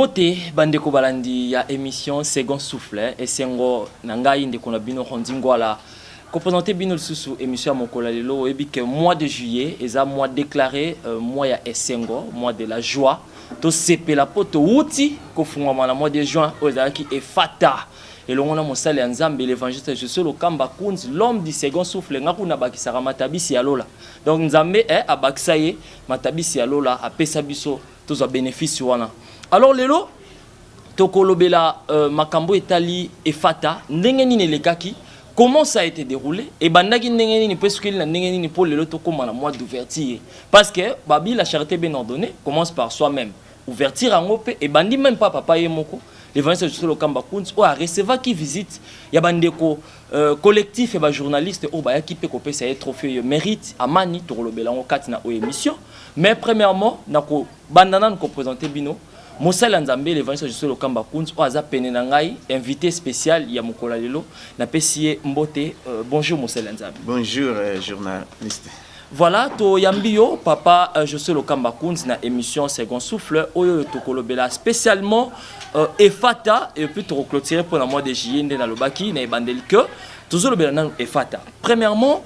Mbote bandeko balandi ya émission Second Souffle et sengo nangai ndeko na bino hondingwala ko présenter bino susu émission ya mokola lelo ebi que mois de juillet eza mois déclaré mois ya Esengo, mois de la joie to sepela poto wuti ko fungwa na mois de juin ozaki efata et l'on a mosali ya Nzambe l'évangéliste Josué Lokamba Kunzi l'homme du second souffle ngakuna bakisaka matabisi ya lola donc Nzambe abakisa ye matabisi ya lola apesa biso toza bénéfice wana. Alors lelo tokolobela makambo etali efata ndenge nini lekaki comment ça a été déroulé et bandaki ndenge nini parce que na ndenge nini pour lelo tokoma na mois d'ouverture parce que babi la charité bien ordonnée commence par soi-même ouverture en ope et bandi même pas papa yemoko l'évangéliste Josué Lokamba Kunzi o a recevoir qui visite ya bandeko collectif et ba journaliste o ba yaki pe kopesa ye trophée mérite amani tokolobela ngo kati na o émission mais premièrement nako bandana ko présenter bino Mosala Nzambe l'évangéliste Josué Lokamba Kunzi o aza pene na ngai invité spécial ya mokola lelo na pesiye mbote bonjour Mosala Nzambe. Bonjour journaliste. Voilà to yambio papa Josué Lokamba Kunzi na émission Second Souffle oyo tokolobela spécialement efata et puis to clôturer pour la mois de juillet na lobaki na ebandeli que tozolobela na efata. Premièrement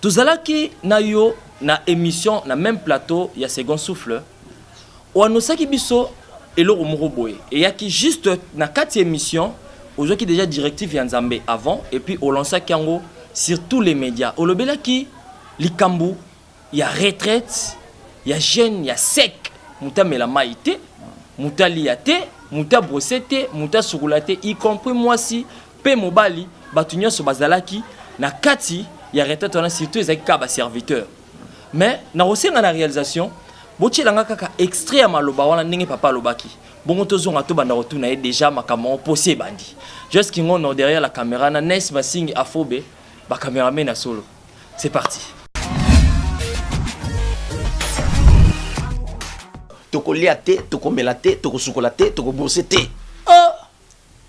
tozalaki na yo na émission na même plateau ya Second Souffle ou anosaki biso eloko moko boye et yaki juste na 4 émissions aujourd'hui déjà directive ya Nzambe avant et puis on lancaki yango sur tous les médias olobelaki likambu ya retraite ya jeune ya sec muta mela maïté muta liate muta brossete muta sukulate y compris moi si pe mobali batunya so bazalaki na kati ya retraite on a surtout ezaki ka ba serviteur mais na osenga na réalisation Bochi langa kaka extrait ya maloba wana ndenge papa lobaki. Bongo tozonga to banda retourna déjà makamon posé bandi. Juste kingono derrière la caméra na Nes Masing Afobe ba cameraman na solo. C'est parti. Toko liate, toko melate, toko sukolate, toko borsete. Ah!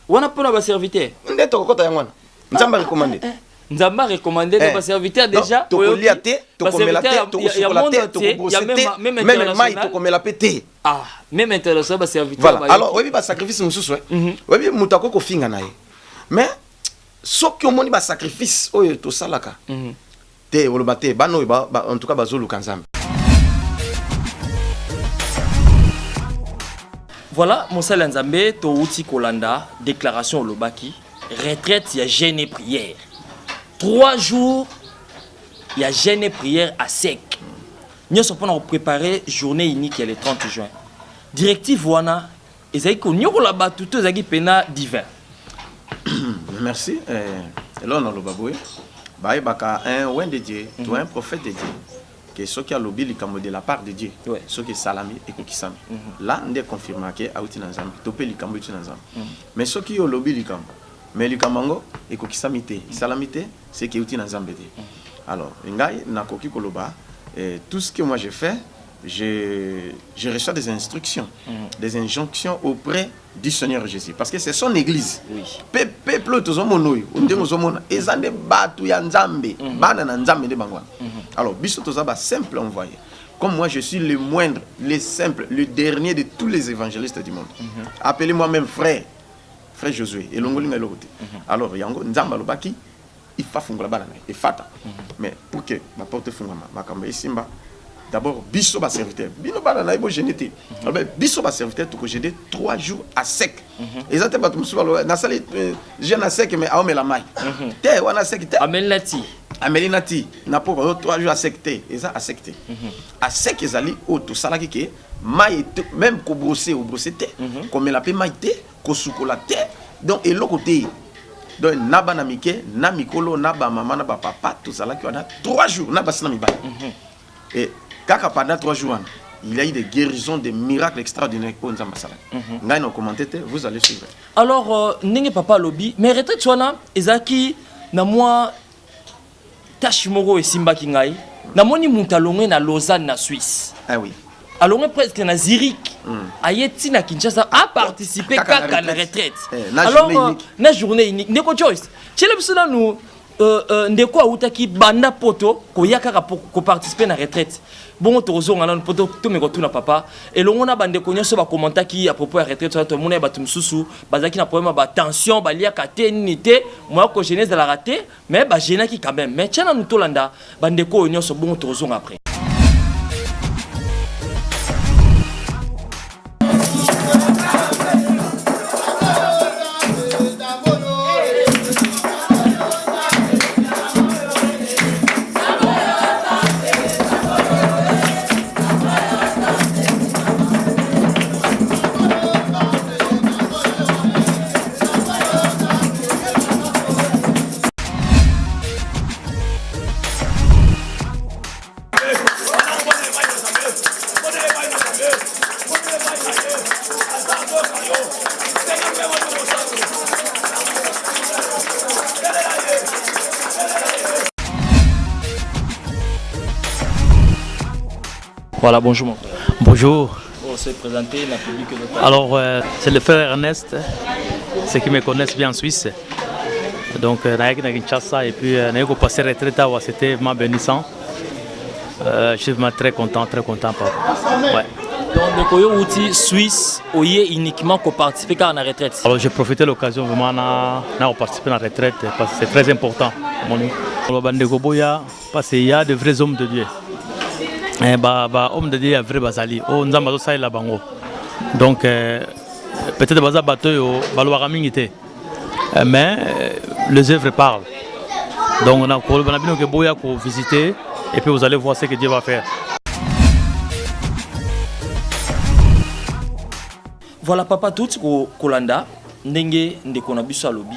Wana pona ba serviteur. Nde toko kota ya mwana. Nzamba recommandé. Nzamba recommandé de ba serviteur déjà. Toko liate, toko melate, toko sukolate, toko borsete. Même mai toko melapete. Ah, même international ba serviteur. Voilà. Alors, oui ba sacrifice mususu ouais. Oui mutako ko finga nae. Mais soki omoni ba sacrifice oyo to salaka. Te olobate bano ba en tout cas bazolu kanzambe. Voilà, Mosala Nzambe to uti kolanda déclaration olobaki retraite ya jeûne et prière. 3 jours il y a jeûne et prière à sec. Nous sommes pour préparer journée unique le 30 juin. Directive wana ezaki ko nyokola batu to ezaki pena divin. Merci. Et là on a le baboué. Bah baka un oint de Dieu, toi un prophète de Dieu. Que ce qui a lobby likamo de la part de Dieu. Ce qui est salami et kokisami. Là on est confirmé que auti nanzambe, topé likamo uti nanzambe. Mais ce qui a lobby likamo mais likamango et kokisamité, salamité c'est que uti nanzambe. Alors, ngai na koki koloba tout ce que moi je fais, je reçois des instructions, des injonctions auprès du Seigneur Jésus. Parce que c'est son église. Oui. Peuple tous omonoy, ondemozomona, ezande batu ya nzambe, bana na nzambe de bangwana. Alors, biso tozaba simple envoyé. Comme moi je suis le moindre, le simple, le dernier de tous les évangélistes du monde. Appelez-moi même frère Josué et longolinga lokote. Alors, yango nzamba lobaki il faut fungula bana et fata. Mais pour que ma porte fungama, makambo isimba d'abord biso ba serviteur bino bana na ibo genité alors biso ba serviteur to ko géder 3 jours à sec exactement bato musu balo na sali jeune à sec mais a la mai te wana sec te amelinati na po 3 jours à sec te eza à sec te à sec ezali o to salaki ke mai même ko brosser ou brosser te ko mela pe mai te ko sukola te donc et l'autre donc naba na mike na mikolo naba mama na papa tout ça là qui a 3 jours naba sina mibali et kaka pendant 3 jours il y a eu des guérisons, des miracles extraordinaires pour nous ambassadeurs. Ngai no commenter vous allez suivre. Alors ninge papa lobby mais retraite wana ezaki na moi tashimoro e simba kingai na moni muntalongwe na Lausanne na Suisse. Ah oui. Alors presque na Zurich ayeti na Kinshasa a participé kaka na retraite. Alors na journée unique ndeko choice chele bisuna nous ndeko autaki banda poto koyaka ko participer na retraite bon tozonga na poto to me kotuna papa elongo na bandeko nyoso ba commentaki à propos ya retraite to mona batum susu bazaki na problème ba tension ba liaka te nité moi ko jeunesse la raté mais ba jenaki quand même mais tchana nous tolanda bandeko nyoso bon tozonga après. Voilà, bonjour mon frère. Bonjour. On s'est présenté dans le public local. Alors, c'est le frère Ernest, ceux qui me connaissent bien en Suisse. Donc, je suis Kinshasa et puis je suis passé retraite, c'était vraiment bénissant. Je suis vraiment très content, papa. Ouais. Donc, de Koyo Outi, Suisse, Oye uniquement pour participer à la retraite. Alors, j'ai profité de l'occasion vraiment de participer à la retraite parce que c'est très important. Parce qu'il y a de vrais hommes de Dieu. Homme de Dieu, vrai Bazali. Donc, peut-être Baza Bateau, Baloa Ramingité. Mais les œuvres parlent. Donc, on a besoin de Boya pour visiter et puis vous allez voir ce que Dieu va faire. Voilà, papa, tout Kolanda, Ndenge, Ndekona Busa Lobby,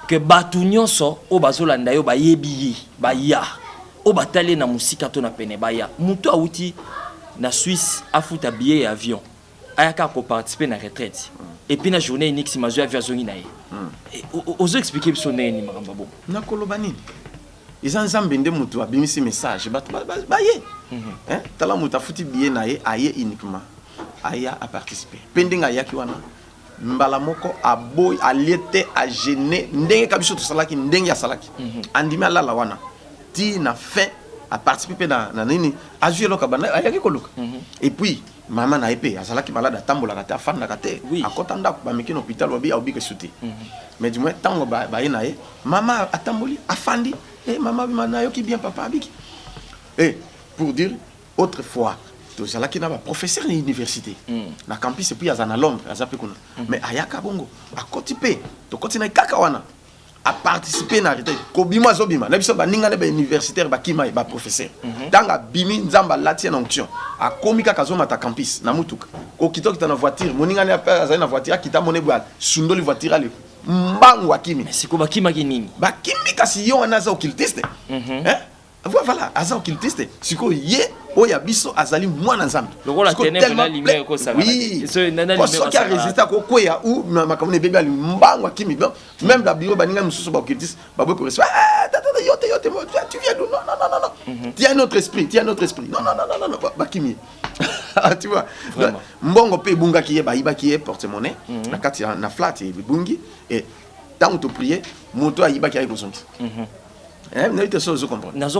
que Batounyoso, au Bazolanda, yo ba yebi, ba ya. O batale na musika to na pene baya muto auti na Suisse afuta billet et avion ayaka ko participer na retraite et puis na journée unique si mazu avion zongi na ye ozo expliquer biso neni makamba bo na koloba nini ils ensemble nde muto abimisi message baye hein tala muto afuti billet na ye aye uniquement aya a participer pendinga yaki wana mbala moko aboy aliete a gêner ndenge kabiso to salaki ndenge ya salaki andimi ala la wana ti na fin à participer dans nini a jouer loka bana ayaki koluka et puis maman na épée azalaki malade atambola kata fan na kate a kotanda ba meki na hôpital wabi a obika sauter mais du moins tango ba ina ye maman atamboli afandi et maman bi mana yoki bien papa abiki et pour dire autrefois to zalaki na ba professeur de l'université na campus et puis azana Londres azape kuna mais ayaka bongo a kotipe to kotina kaka wana à participer na retraite kobima zobima na biso baninga na ba universitaire bakima ba professeur tanga bimi nzamba latia na onction a komika kazoma ta campus na mutuka ko kitoki ta na voiture moninga na pa za na voiture kita mone bwa sundoli voiture ale mbangu akimi siko bakima kinini bakimi kasi yo anaza occultiste voilà aza occultiste siko ye oya biso azali mwana nzambe lokola tellement lumière ko sala oui so qui a résisté ko koya ou makamone bébé ali mbangu akimi même la bureau baninga mususu ba occultiste ba bo ko respect yote tu viens d'où non tu as notre esprit non bakimi tu vois mbongo pe bunga ki ye ba iba ki ye porte-monnaie na kati na flat e bungi et tant to prier moto ayiba ki ay ko sonki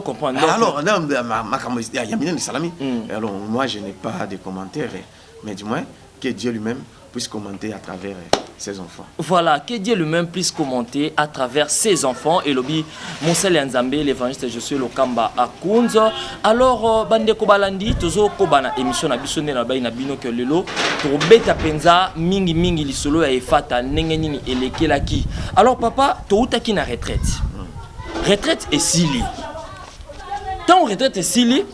comprendre. Alors, alors, moi, je n'ai pas de commentaires, mais du moins, que Dieu lui-même puisse commenter à travers ses enfants. Voilà, que Dieu lui-même puisse commenter à travers ses enfants. Et l'obi, Monsel Nzambe, l'évangéliste, je suis le Kamba à Kunzo. Alors, Bande Kobalandi, Tozo Kobana, émission na bisone na baina bino que lelo, pour beta penza, mingi li solo ya efata, nengenini elekelaki. Alors, papa, to utaki na retraite. Retraite et sili. Tant retraite et sili,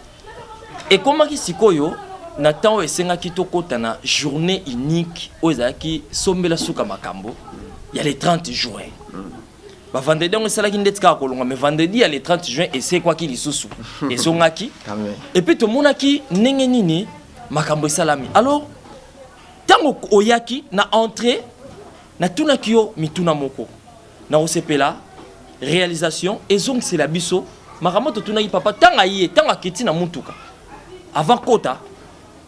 et comment qui sikoyo, na temps et senga ki tokota na journée unique, ozaki sombela suka makambo, il y a les 30 juin. Bah vendredi on sala ki ndetka kolonga, mais vendredi il y a les 30 juin et c'est quoi qui li susu. Et songaki. Et puis to monaki nenge nini makambo salami. Alors tant oyaki na entrée na tunaki yo mituna moko. Na osepela réalisation et donc c'est la biso maramoto tunaki papa tanga yé tanga kiti na mutuka avant kota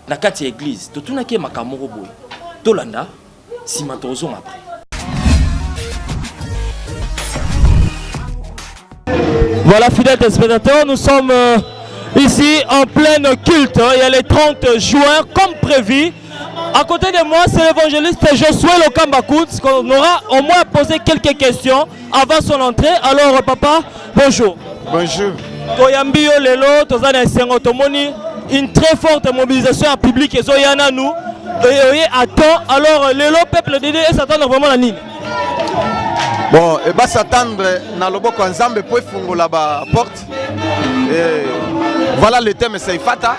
na kati église to tunaki makamoko boy tolanda sima tozo après Voilà, fidèles téléspectateurs, nous sommes ici en pleine culte. Il y a les 30 juin, comme prévu. À côté de moi, c'est l'évangéliste Josué Lokambakout, qu'on aura au moins posé quelques questions avant son entrée. Alors, papa, bonjour. Bonjour. Toyambi yo lelo, tozana esengo tomoni une très forte mobilisation en public et zoyana nous. Et attend. Alors, lelo peuple de Dieu s'attend vraiment à nini. Bon, et bah s'attendre dans le boko ensemble pour fungo la porte. Et voilà le thème c'est Fata.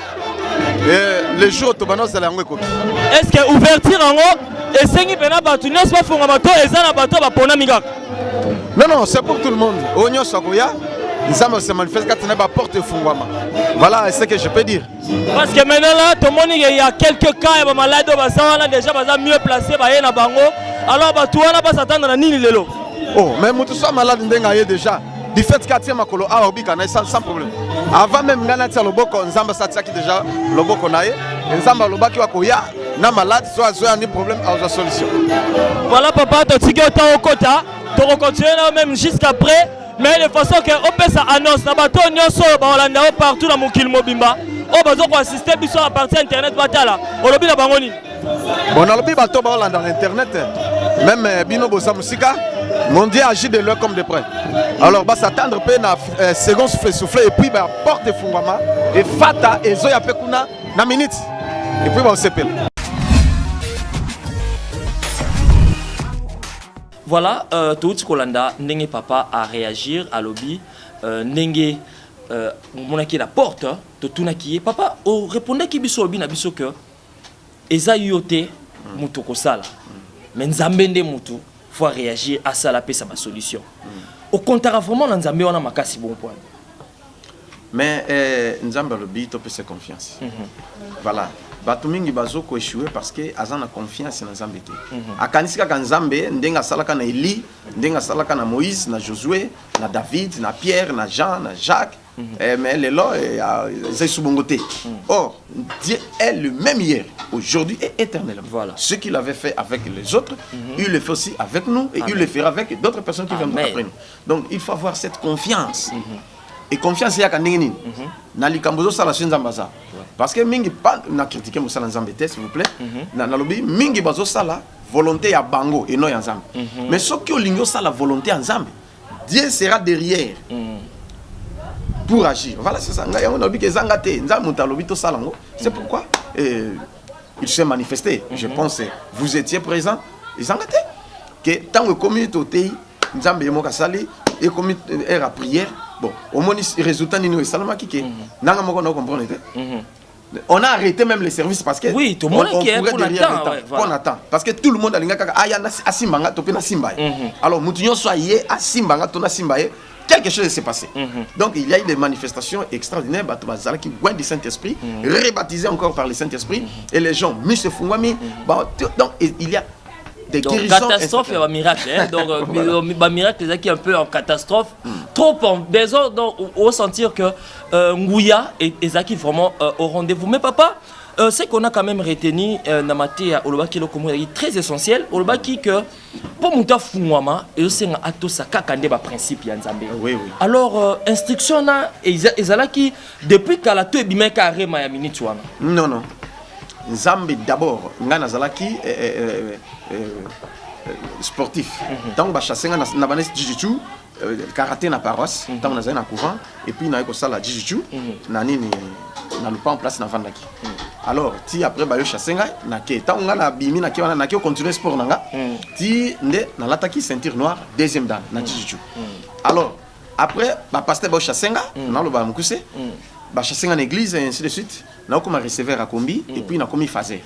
Et le jour où banos la ngwe koki. Est-ce que ouverture en haut et sengi pena batu nyos pas funga bato ezana bato ba pona migaka. Non, c'est pour tout le monde. Onyo sakoya, nzamba se manifeste quand on ba porte fungwama. Voilà ce que je peux dire. Parce que maintenant là, tout le monde il y a quelques cas et ba malade ba ça là déjà ba mieux placé ba yena bango. Alors ba tuana ba s'attendre na nini lelo. Oh, mais mutu soit malade ndenga déjà. Du fait qu'atia makolo a obika na sans problème. Avant même ngana tia loboko nzamba satia ki déjà loboko na ye, nzamba lobaki wakoya na malade soit ni problème à la solution. Voilà papa, tu tiki autant au quota, tu continues même jusqu'après, mais de façon que on peut ça annonce na bato nyonso ba Holanda partout dans mon kil mobimba. On va donc assister biso à partir internet batala. On lobi na bango nini. Bon na lobi bato ba Holanda dans internet. Même bino bosa musika mon Dieu agit de l'heure comme de près. Alors, bah, s'attendre à second souffler et puis bah, porte fungama et fata et zoya pekuna na minute. Et puis bah, on s'appelle. Voilà, tout Kolanda, Nenge Papa a réagir à lobby, Nenge monaki la porte, tout naki papa, o répondait qui biso obi na biso que eza yote mutoko sala. Mais nzambende mutu faut réagir à ça la paix ça ma solution. Au contraire vraiment nzambe wana makasi bon point. Mais nzambe lobi to pese confiance. Voilà. Bato mingi bazoko échouer parce que azana confiance na nzambe te. Akanisika ka nzambe ndenga salaka na Eli, ndenga salaka na Moïse, na Josué, na David, na Pierre, na Jean, na Jacques. Mais les lois c'est soubongoté. Or Dieu est le même hier, aujourd'hui et éternellement. Voilà. Ce qu'il avait fait avec les autres, il le fait aussi avec nous et il le fera avec d'autres personnes qui viendront après nous. Donc il faut avoir cette confiance. Et confiance ya kaningini na likambozo sala shinzambaza parce que mingi pas na critiquer musala nzambe s'il vous plaît na lobi mingi bazo sala volonté ya bango et non ya nzambe mais ce qui olingo sala volonté ya nzambe Dieu sera derrière pour agir. Voilà c'est ça ngaya on obi ke zangate nzambe mutalobi to sala ngo c'est pourquoi il s'est manifesté. Je pense vous étiez présent et zangate que tant que communauté nzambe mo kasali et comme era prière. Bon, au moins, le résultat n'est pas qui on a arrêté même les services parce que oui, tout le monde qui est on attend parce que tout le monde a alors nous soit quelque chose s'est passé. Donc il y a eu des manifestations extraordinaires qui ont du Saint-Esprit, rebaptisés encore par le Saint-Esprit et les gens mis se font donc il y a donc catastrophe et un miracle hein? Donc un miracle qui est un peu en catastrophe trop en besoin donc au sentir que Ngouya et Zaki vraiment au rendez-vous mais papa c'est qu'on a quand même retenu Namate Olobaki le commun très essentiel Olobaki que pour monter Fungwama et aussi à tout ça kakande ba principe ya Nzambe. Oui. Alors instruction na ezalaki depuis kala to ebima carrément ya minute wana. Non. Nzambe d'abord ngana zalaki sportif. Tant ba chassenga na banes jiu-jitsu karaté na paroisse, tant na zana couvent et puis na ko sala jiu-jitsu na nini na le pas en place na vandaki. Alors ti après ba yo chassenga na ke tant ngana bimi na ke wana na ke continuer sport nanga ti nde na lataki ceinture noire deuxième dan na jiu-jitsu. Alors après ba pasteur ba chassenga na lo ba mukuse ba chassenga na église et ainsi de suite. Là où je recevais à Kombi et puis on a faisait.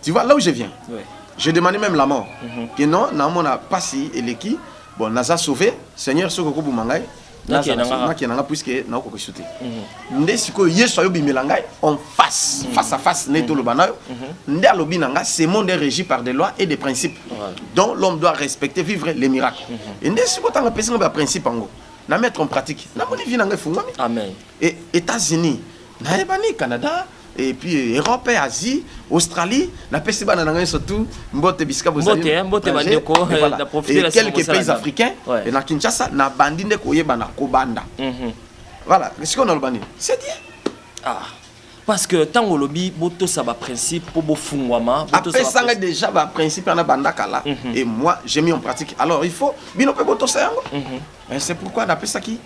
Tu vois là où je viens. J'ai demandé même la mort. Que non, on a passé et l'équipe bon naza sauvé Seigneur ce que vous mangai. Puisque na ko sauté. Ndé siko yeso yo bimelangai en face à face neto le banayo. Ndé alobi nanga ce monde est régi par des lois et des principes dont l'homme doit respecter vivre les miracles. Et ndé siko tanga pesa ba principe ngo na mettre en pratique. Na boni vi nanga fungami. Amen. Et États-Unis na ebani Canada et puis Europe, Asie, Australie, la peste banane surtout, Mbote Biska Bozali, et quelques pays africains, et na Kinshasa, na bandine koye bana kobanda. Voilà, qu'est-ce qu'on a le bani? C'est bien. Ah. Parce que tant que lobby, boto ça va principe pour beau fungwama. Après ça déjà va principe en banda kala. Et moi j'ai mis en pratique. Alors il faut bino pe boto ça. C'est pourquoi on appelle ça qui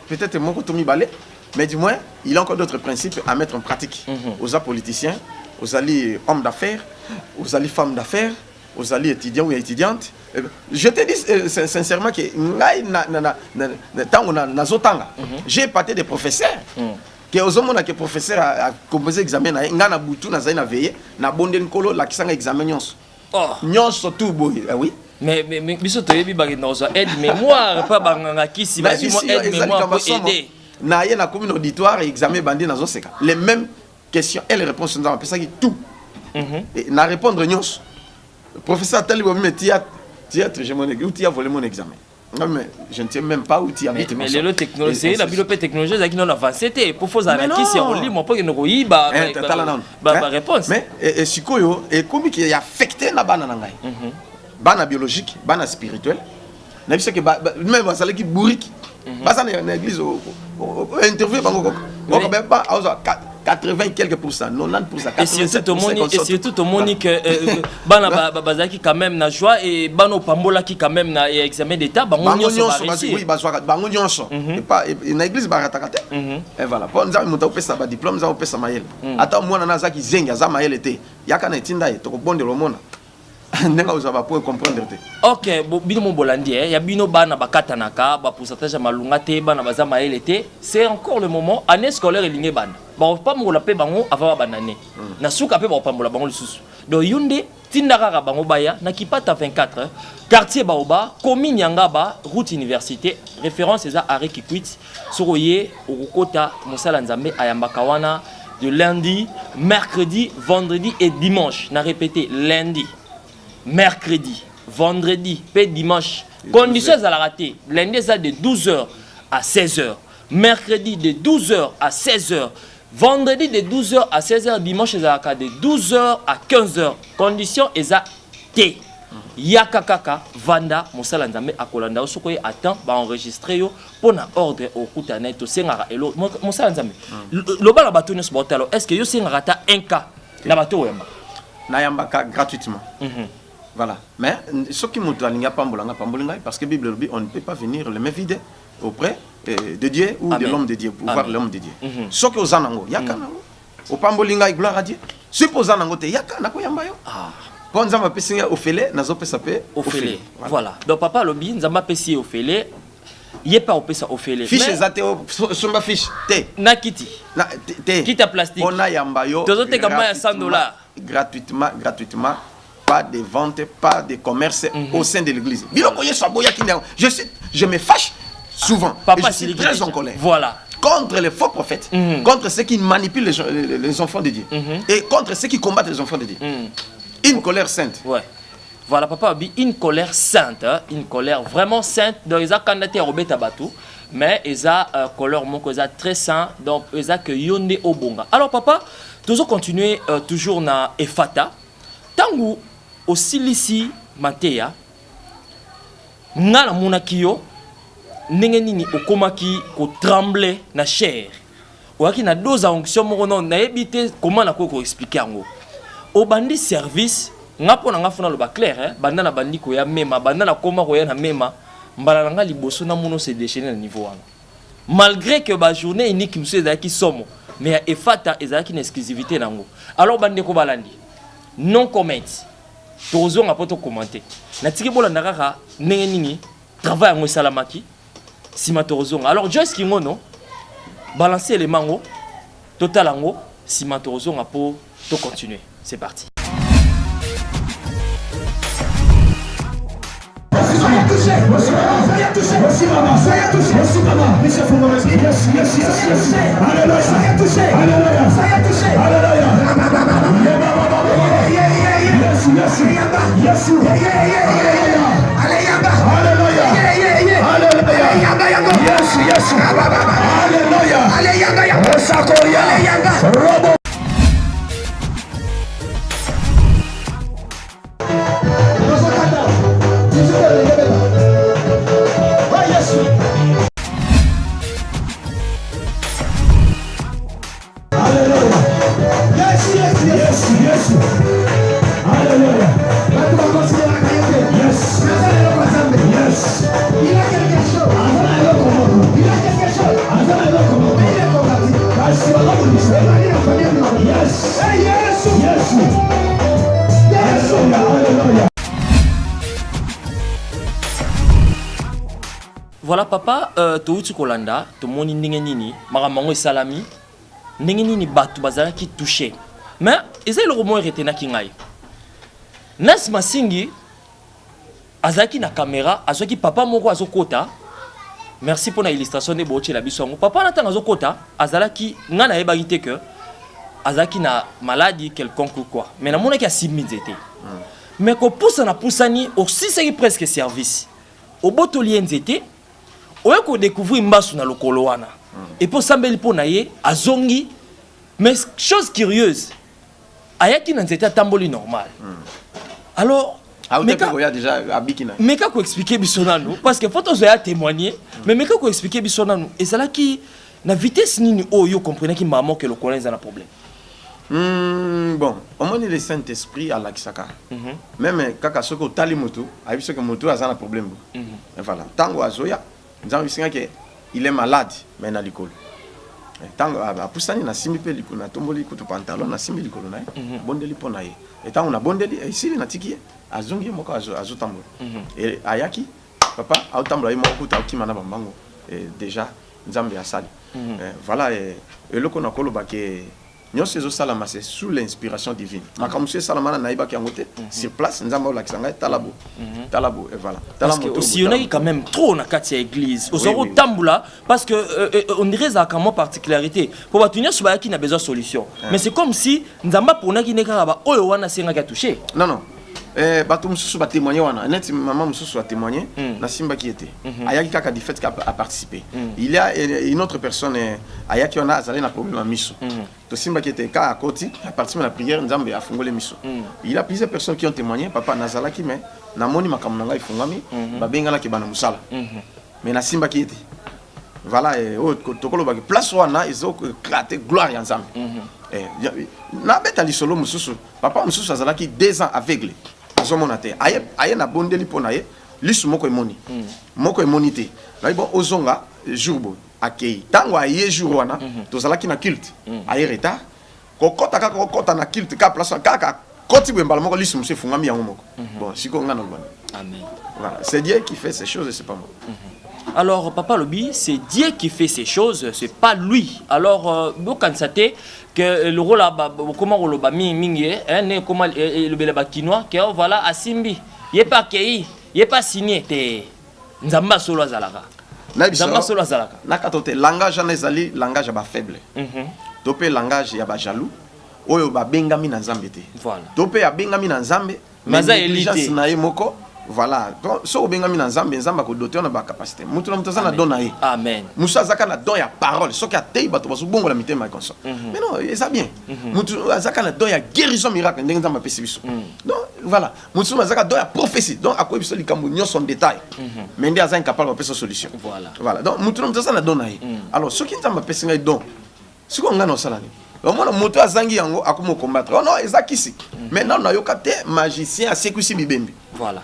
peut-être mon kotomi balé, mais du moins il y a encore d'autres principes à mettre en pratique. Aux politiciens, aux alliés hommes d'affaires, aux alliés femmes d'affaires, aux alliés étudiants ou étudiantes. Je te dis sincèrement que j'ai épaté des professeurs. Que aux hommes que professeur a composé examen na ngana butu na zaina veillé na bonden kolo la kisanga examen nyons. Nyons surtout boy oui. Mais biso to yebi bagi na aide mémoire pas banganga kisi ba aide mémoire pour aider. Na ye na commune auditoire examen bandi na zo seka. Les mêmes questions et les réponses nous avons ça qui tout. Et na répondre nyons. Le professeur tali bo me théâtre je mon outil a volé mon examen. Non, mais je ne sais même pas où tu habites. Mais les technologies, c'est la technologie qui nous avancé. Pour faire ça, qui on lit, moi, pas que nous y bah réponse. Mais et sikoyo et comme qui est affecté na bana nangai. Bana biologique, bana spirituel. Na bisa que même ça qui bourrique. Basa na église interview bango. On va pas 80 quelques pourcents, 90%. Et surtout au Monique, bana bazaki quand même na joie et bano pambola qui quand même na examen d'état, bango nyonso ba oui, bango nyonso. Et pas na église ba ratakate. Et voilà, pour nous monter pesa ba diplôme za pesa mayel. Ata mwana na zaki zenga za mayel était. Yaka na tinda to bonde lo mona. Nenga uzaba pour comprendre te. OK, bino mo bolandi ya bino bana bakatanaka ba pourcentage malunga te bana baza mayel était, c'est encore le moment année scolaire elinge bana. Ba pas mo la pe bango avant banane. Na suka pe ba pambola bango lisusu. Do yunde tindaka bango baya na kipata 24 quartier Baoba commune Yangaba route université référence eza arrêt Kikwit soroye okota mosala nzambe ayambaka wana de lundi, mercredi, vendredi et dimanche. Na répété lundi, mercredi, vendredi et dimanche. Conditions à la rater. Lundi ça de 12h à 16h. Mercredi de 12h à 16h. Vendredi de 12h à 16h. Dimanche de 12h à 15h. Condition eza T. Yakakaka Vanda Moussala Nzambe Akolanda Osokoye attend ba enregistrer yo pour na ordre au kutana to sengara elo Moussala Nzambe. Le bala bato nyos botalo est-ce que yo sengara ta 1K na bato yamba na yamba gratuitement. Voilà. Mais ce qui montre l'inga pambolanga parce que Bible on ne peut pas venir les mains vides auprès de Dieu ou de l'homme de Dieu pour voir l'homme de Dieu. Ce que aux anango yakanango au pambolinga gloire à Dieu. Supposant nango te yakana ko yamba yo. Bon nzamba pesinga ofele nazo pesa pe ofele. Voilà. Donc papa lobi nzamba pesi ofele. Yé pas opesa ofele. Fiche ezate somba fiche te. Na kiti. Na te. Kita plastique. On a yamba yo. Tozo te kama ya $100. Gratuitement. Pas de vente, pas de commerce au sein de l'église. Je me fâche souvent. Papa, je suis très en colère. Voilà. Contre les faux prophètes, contre ceux qui manipulent les enfants de Dieu, et contre ceux qui combattent les enfants de Dieu. Une colère sainte. Ouais. Voilà, papa, une colère sainte, hein? Une colère vraiment sainte. Donc, ils ont candidaté à Robert Tabatou, mais ils ont colère très sainte. Donc, ils ont que Yonde Obonga. Alors, papa, toujours continuer toujours na Efata. Tangu aussi ici Matéa, ngala monakio, nengenini okomaki ko trembler na chair. Oaki na dose onction moko non na ebité comment na ko expliquer ngo. Au bandi service ngapo na ngafuna lo ba clair hein, banda na bandi ko ya mema, banda na koma ko ya na mema, mbala nga liboso na mono se déchaîner na niveau wana. Malgré que ba journée unique monsieur ezaki somo, mais efata ezaki une exclusivité nango. Alors bande ko balandi. Non comment. Tozo nga poto commenter. Na tiki bola ndaka ndenge nini travail ngo salamaki. Sima tozo. Alors Joyce Kingono balancer les mango total ango sima tozo nga po to continuer. C'est parti. Voilà papa, touti kolanda, to moni ndenge nini, maramango et salami, ndenge nini batu bazala qui touché. Mais ezali le romo retena ki ngai. Nas Masingi azaki na caméra, azaki papa moko azokota. Merci pour l'illustration de boche la bisongo. Papa natanga azokota, azalaki ngana yebaki te que azaki na maladie quelconque ou quoi. Mais na mona ki asimizete. Mais ko poussa na poussani aussi c'est presque service. Au botoli nzete, oye ko découvrir mbasu na lokolo wana. Et pour sambeli po na ye azongi. Mais chose curieuse, ayaki na nzete tamboli normal. Alors mais kako expliquer bisonano parce que faut ozoya témoigner mais kako expliquer bisonano et c'est là qui na vitesse nini yo comprenez ki maman que le colonel a un problème. Bon, au moins le Saint-Esprit à l'Aksaka. Même kaka soko tali moto, a vu que moto a un problème. Voilà, tango azoya, nous avons vu que il est malade mais na l'école. Tango a poussani na simbi pe liko na tomboli kutu pantalon na simbi liko na bondeli pona ye. Et tango na bondeli ici na tiki azongi moko azotambola. Et ayaki papa autambola ye moko kuta okima na bambango et déjà nzambe asali. Voilà et le qu'on a koloba ke nyonso ezosalama c'est sous l'inspiration divine. Makamusu esalamana na ibaki yangote sur place nzambe olakisanga talabo. Talabo et voilà. Parce que aussi on a quand même trop na kati ya église. Ozoro tambula parce que on dirait ça comme particularité. Pour batunya soba qui n'a besoin de solution. Mais c'est comme si nzamba pona ki neka ba oyo wana senga ka toucher. Non non. Bato mususu ba témoigner wana net maman mususu a témoigné na simba qui était ayaki kaka du fait qu'a participé il y a une autre personne ayaki wana azali na problème à miso to simba qui était ka à côté a participé à la prière nzambe a fongolé miso il y a plusieurs personnes qui ont témoigné papa nazalaki mais na moni makamu nanga ifungami ba bengana ke bana musala mais na simba qui était voilà et tokolo ba place wana ils ont éclaté gloire ya nzambe na beta lisolo mususu papa mususu azalaki 2 ans aveugle azomonate aye na bondeli pona ye lisu moko emoni moko emonite na bon ozonga jourbo akei tango aye jour wana tozalaki na culte aye retard kokota na culte ka place kaka koti bembala moko lisu musu fungami yango moko bon siko ngana lobana amen voilà c'est Dieu qui fait ces choses et c'est pas moi. Alors papa Lobi, c'est Dieu qui fait ces choses, c'est pas lui. Alors vous constatez que le rôle là comment on le bat mingi hein comment le belaba kinois que voilà asimbi il est pas kei il est pas signé té nzamba solo azalaka nzamba solo azalaka nakatote langage anezali langage ba faible topé langage ya ba jaloux oyo ba bengami na nzambe té voilà topé ya bengami na nzambe maza elite na ye moko. Voilà, donc so bengami na nzambe nzamba ko doter na ba capacité mutu na mutazana dona ye amen musa zaka na don ya parole so ki atei bato baso bongo la mitema konso mais non ça bien mutu zaka na don ya guérison miracle ndenge nzamba pesi biso donc voilà mutu zaka don ya prophétie donc akoy biso likambo nyonso en détail mais ndi aza incapable de pesa solution voilà donc mutu na mutazana dona ye alors so ki nzamba pesi ngai don siko ngana osalani omona moto azangi yango akomo combattre non ezakisi maintenant na yokate magicien asekusi bibembi voilà.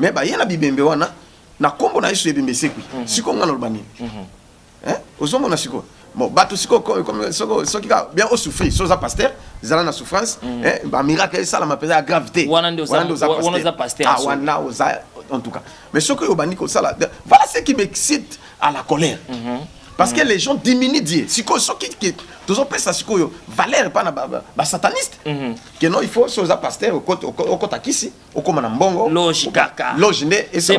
Mais bah yena bibembe wana na kombo na Yesu ebembe sekwi siko ngana lobani ozomona siko bon bato siko comme soki ka bien au souffrir soza pasteur zala na souffrance ba miracle ça la m'appelle la gravité wana za pasteur ah wana oza en tout cas mais ce que obani ko ça là voilà ce qui m'excite à la colère parce que les gens diminuent Dieu siko soki qui tous opé ça siko yo valeur pas na ba sataniste que non il faut soza pasteur au kota kisi au comme na mbongo logique kaka logique et c'est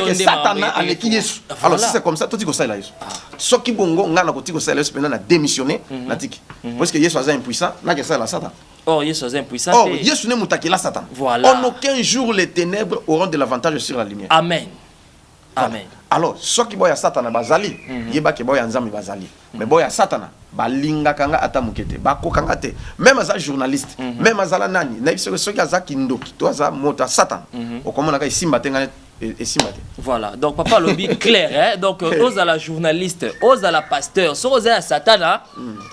que Satan a les Yesu alors si c'est comme ça tout dit que ça là Yesu soki bongo ngana ko tiko ça là Yesu na démissionner na tiki parce que Yesu est impuissant na que ça la Satan. Oh, Yesu est impuissant. Oh, Yesu ne mutakila Satan. Voilà. En aucun jour les ténèbres auront de l'avantage sur la lumière. Amen. Amen. Alors, ce qui boya Satan bazali, yeba ke boya nzambe bazali. Mais boya Satan balinga kanga ata mukete, bako kanga te. Même as journaliste, même azala nani, na biso ce qui azaki ndoki, to aza mota Satan. Okomona ka isimba tenga et simate. Voilà. Donc papa lobby clair hein. Donc aux à la journaliste, aux à la pasteur, so aux à Satan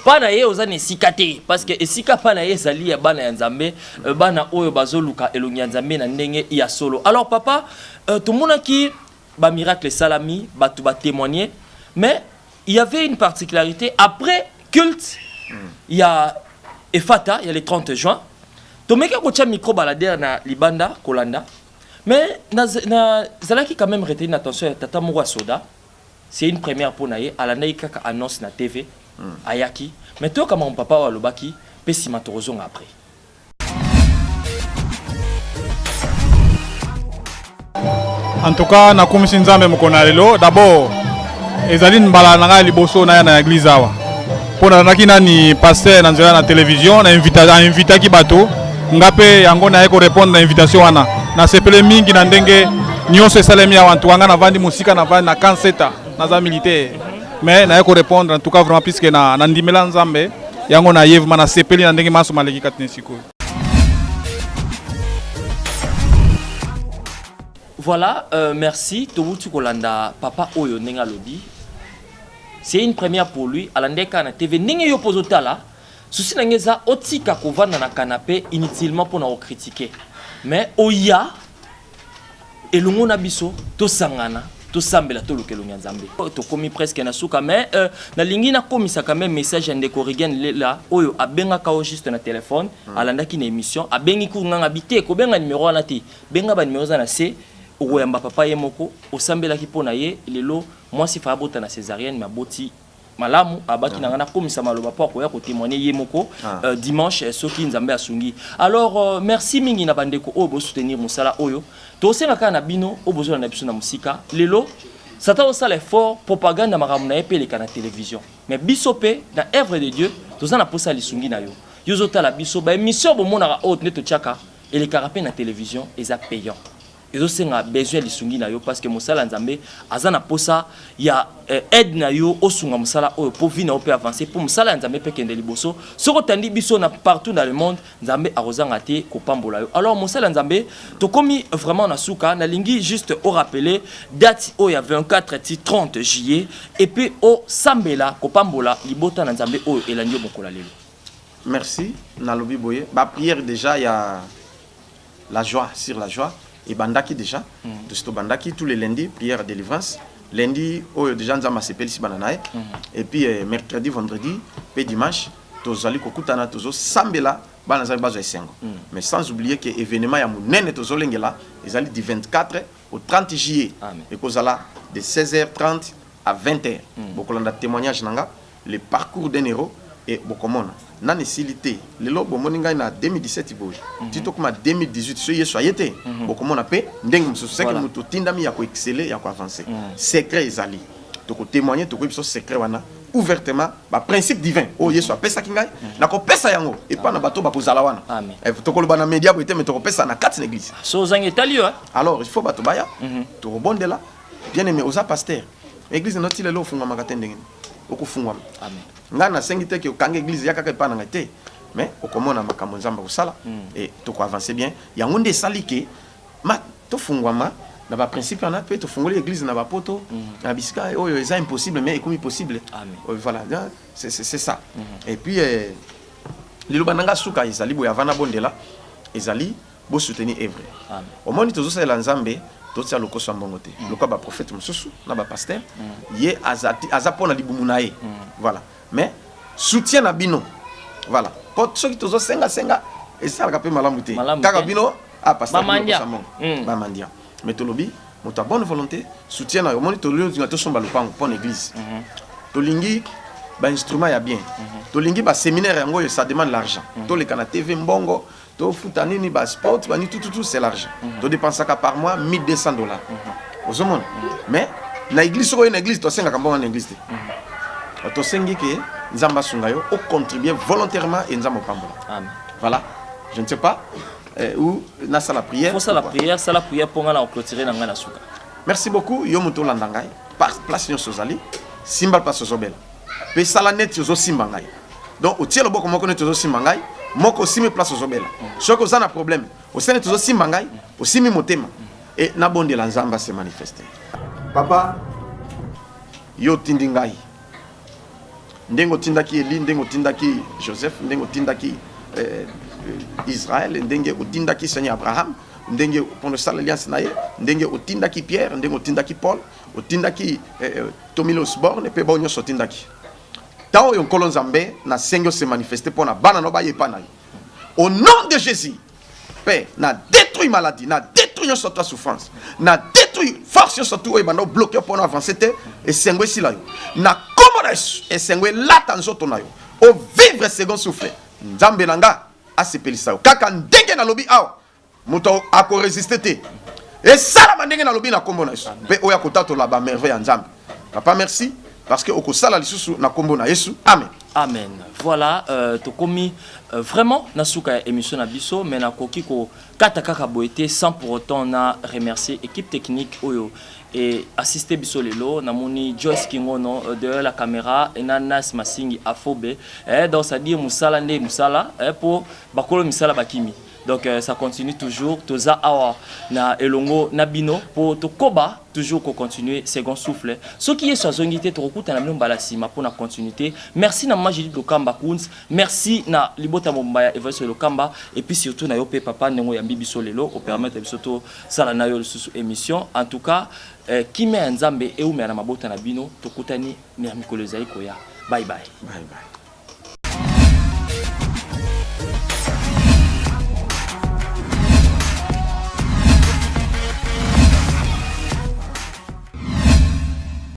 pas na ye aux à nesikate parce que esika pa na ye zali ya bana ya nzambe, bana oyo bazoluka elonya nzambe na ndenge ya solo. Alors papa, tout le monde qui ba miracle salami, ba tout ba témoigner, mais il y avait une particularité après culte, il y a Efata, il y a le 30 juin. Tomeka kocha micro balader na libanda kolanda. Mais zalaki quand même retenir l'attention de Tata Moura Soda. c'est une première pour naïe à la naïe kaka annonce na TV ayaki mais toi comme mon papa wa lobaki pesi matorozon après en tout cas na komisi nzambe mokona lelo d'abord ezali mbala na ngai liboso na ya na église awa pona naki nani pasteur na nzela na télévision na invita ki bato ngape yango na yeko répondre na invitation wana na sepele mingi na ndenge nyonso esalemi awa ntu wanga na vandi musika na vandi na kanseta na za militaire mais na yeko répondre en tout cas vraiment puisque na ndimela nzambe yango na yevma na sepeli na ndenge maso maleki katine sikoyo. Voilà, merci. Tobutu Kolanda, papa Oyo Nenga Lodi. C'est une première pour lui. Alandeka na TV. Nenga yo pozotala. Souci nangeza otika kovanda na canapé inutilement pour nous critiquer. Mais Oya et le monde abisso to sangana to sambela to lokelo nyanzambe. To komi presque na suka mais na lingi na komisa quand même message ande corrigen là Oyo abenga ka juste na téléphone alandaki na émission abengi ku nganga bité ko benga numéro na ti benga ba numéro na C okoyamba papa ye moko osambelaki pona ye lelo mwasi fa bota na césarienne maboti malamu abaki na ngana komisa maloba po akoya ko témoigner ye moko dimanche soki nzambe asungi. Alors merci mingi na bandeko o bo soutenir musala oyo to senga kana bino o bozo na biso na musika lelo sata osala effort propagande makamu na epeleka na télévision mais bisope na œuvre de Dieu toza na posa lisungi na yo yozota la biso ba émission bo mona o neto chaka et les carapé na télévision eza payant. Et aussi on a besoin de sungi na yo parce que musala nzambe azana posa ya aide na yo osunga musala o pour vina peut avancer pour musala nzambe pe kende liboso soko tandi biso na partout dans le monde nzambe arozanga te ko pambola yo. Alors musala nzambe to komi vraiment na suka na lingi juste au rappeler date o ya 24 et 30 juillet et puis au sambela ko pambola libota na nzambe o elandi mokola lelo. Merci na lobi boye ba prière déjà il y a la joie sur la joie. Et bandaki déjà, de bandaki tous les lundis, prière de délivrance. Lundi, déjà nous avons appelé ici bananae. Et puis mercredi, vendredi, puis dimanche, tous allons kokutana tous sambela banazali bazo esengo. Mais sans oublier que l'événement ya munene tous olengela, ils allaient du 24 au 30 juillet. Et kozala de 16h30 à 20h. Beaucoup de témoignages nanga, le parcours d'un héros et beaucoup de na nécessité le lobo moninga na 2017 boy tito kuma 2018 so yeso ayete boko mona pe ndenge muso seke muto tindami ya ko exceller ya ko avancer secret ezali to ko témoigner to ko biso secret wana ouvertement ba principe divin o yeso apesa kingai na ko pesa yango et pas na bato ba kozala wana to ko loba na média ko ete mais to ko pesa na 4 l'église so zangi talio alors il faut bato baya to rebondela bien aimé oza pasteur église noti lelo funga makatendenge okufungwa amen ngana sengi te ke okanga église ya kaka pana ngate mais okomona makambo nzamba osala et to ko avancer bien yango nde salike ma to fungwama na ba principe na pe to fungoli église na ba poto na bisika oyo eza impossible mais ekomi possible amen voilà c'est ça et puis liloba nanga suka ezali boya vana bondela ezali bo soutenir œuvre amen au moni tozo sala nzambe totia lokoso mbongo te lokwa ba prophète mususu na ba pasteur ye azapona libumu na ye voilà mais soutien na bino voilà pour ceux qui tozo senga et ça ka pe malamu te kaka bino a pasteur ba mandia mais to lobi moto bonne volonté soutien na yo moni to lio to somba lopango pour l'église to lingi ba instrument ya bien to lingi ba séminaire yango ça demande l'argent to le kana TV mbongo to futanini ba sport ba ni tout c'est l'argent to dépenser par mois $1,200 aux monde mais na église ko une église to senga kambonga na église to sengi ke nzamba sunga yo o contribuer volontairement et nzamba pambola amen voilà je ne sais pas où na sala prière pour ça la prière pour ngana clôturer na ngana suka merci beaucoup yo muto landangai par place nyo sozali simbal pas sozobela pe sala net yo simba ngai donc o tielo boko moko net yo simba ngai moko simi place sozobela soko za na problème o sene to simba ngai o simi motema et na bonde la nzamba se manifester papa yo tindi ngai ndengo tindaki Eli ndengo tindaki Joseph ndengo tindaki Israël ndenge otindaki Seigneur Abraham ndenge pour ça l'alliance naye ndenge otindaki Pierre ndenge otindaki Paul otindaki Tomilos Born pe bonyo sotindaki tawo yon kolonzambe na sengo se manifester pour na bana no ba yepa na au nom de Jésus Père na détruit maladie na détruit notre souffrance na détruit force surtout et bando bloqué pour avancer et sengwe si la yo na komones et sengwe la tanzoto na yo au vivre second souffle nzambe nanga a sepelisa kaka ndenge na lobi awa moto ako résister te et ça la mandenge na lobi na komones pe oya kotato la ba merveille nzambe papa merci parce que okosala lisusu na kombo na Yesu amen. Amen. Voilà, tokomi vraiment nasuka émission na biso mais na koki ko katakaka boete sans pour autant na remercier équipe technique oyo et assister biso lelo na moni Joyce Kingono derrière la caméra et Nas Masingi Afobe donc ça dit musala nde musala pour bakolo misala bakimi. Donc ça continue toujours toza awa na elongo na bino pour tokoba toujours ko continuer second souffle ce qui est sur zongité to kuta na mbala sima pour na continuité. Merci na Majidi Lokamba Kunz, merci na Libota Mombaya Evaso Lokamba et puis surtout na yope papa nengo ya bibiso lelo au permettre bisoto sala na yo sous émission. En tout cas qui met nzambe e ou na mabota na bino tokutani na mikolo zaiko ya bye bye. Bye bye.